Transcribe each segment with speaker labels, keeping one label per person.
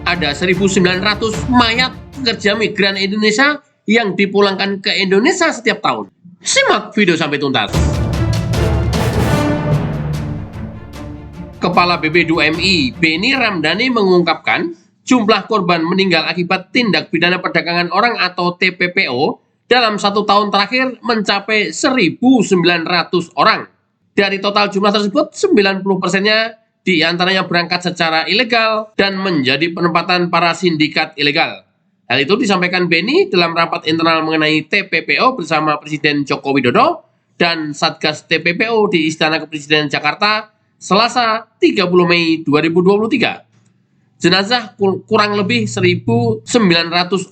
Speaker 1: ada 1.900 mayat pekerja migran Indonesia yang dipulangkan ke Indonesia setiap tahun. Simak video sampai tuntas. Kepala BP2MI, Benny Ramdhani mengungkapkan jumlah korban meninggal akibat tindak pidana perdagangan orang atau TPPO dalam 1 tahun terakhir mencapai 1.900 orang. Dari total jumlah tersebut, 90%-nya diantaranya berangkat secara ilegal dan menjadi penempatan para sindikat ilegal. Hal itu disampaikan Benny dalam rapat internal mengenai TPPO bersama Presiden Joko Widodo dan Satgas TPPO di Istana Kepresidenan Jakarta, Selasa 30 Mei 2023. Jenazah kurang lebih 1.900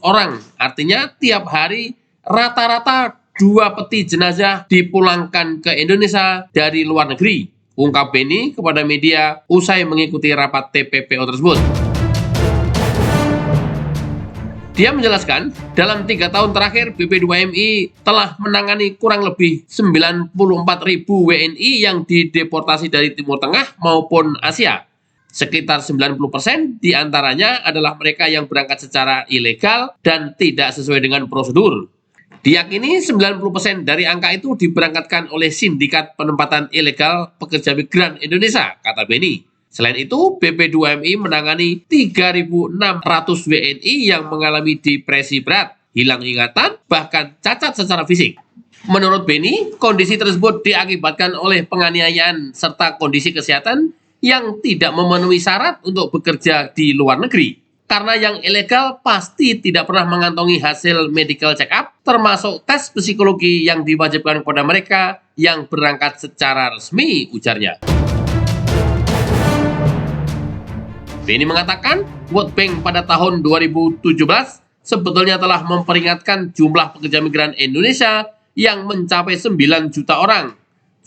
Speaker 1: orang, artinya tiap hari rata-rata 2 peti jenazah dipulangkan ke Indonesia dari luar negeri, ungkap Benny kepada media usai mengikuti rapat TPPO tersebut. Dia menjelaskan, dalam 3 tahun terakhir BP2MI telah menangani kurang lebih 94.000 WNI yang dideportasi dari Timur Tengah maupun Asia. Sekitar 90% diantaranya adalah mereka yang berangkat secara ilegal dan tidak sesuai dengan prosedur. Diyakini 90% dari angka itu diberangkatkan oleh sindikat penempatan ilegal pekerja migran Indonesia, kata Benny. Selain itu, BP2MI menangani 3.600 WNI yang mengalami depresi berat, hilang ingatan, bahkan cacat secara fisik. Menurut Benny, kondisi tersebut diakibatkan oleh penganiayaan serta kondisi kesehatan yang tidak memenuhi syarat untuk bekerja di luar negeri. Karena yang ilegal pasti tidak pernah mengantongi hasil medical check-up, termasuk tes psikologi yang diwajibkan kepada mereka yang berangkat secara resmi, ujarnya. Benny mengatakan, World Bank pada tahun 2017 sebetulnya telah memperingatkan jumlah pekerja migran Indonesia yang mencapai 9 juta orang.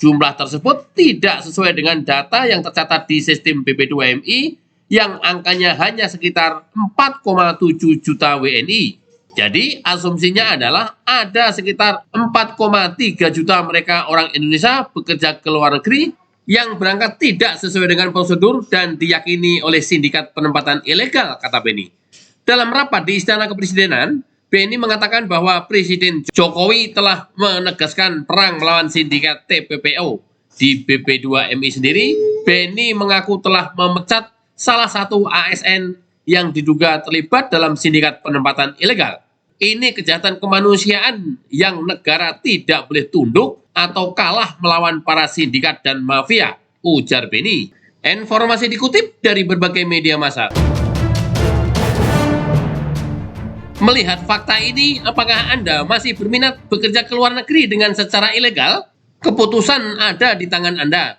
Speaker 1: Jumlah tersebut tidak sesuai dengan data yang tercatat di sistem BP2MI yang angkanya hanya sekitar 4,7 juta WNI. Jadi asumsinya adalah ada sekitar 4,3 juta mereka orang Indonesia bekerja ke luar negeri yang berangkat tidak sesuai dengan prosedur dan diyakini oleh sindikat penempatan ilegal, kata Benny. Dalam rapat di Istana Kepresidenan, Benny mengatakan bahwa Presiden Jokowi telah menegaskan perang melawan sindikat TPPO. Di BP2MI sendiri, Benny mengaku telah memecat salah satu ASN yang diduga terlibat dalam sindikat penempatan ilegal. Ini kejahatan kemanusiaan yang negara tidak boleh tunduk atau kalah melawan para sindikat dan mafia, ujar Benny. Informasi dikutip dari berbagai media massa. Melihat fakta ini, apakah Anda masih berminat bekerja ke luar negeri dengan secara ilegal? Keputusan ada di tangan Anda.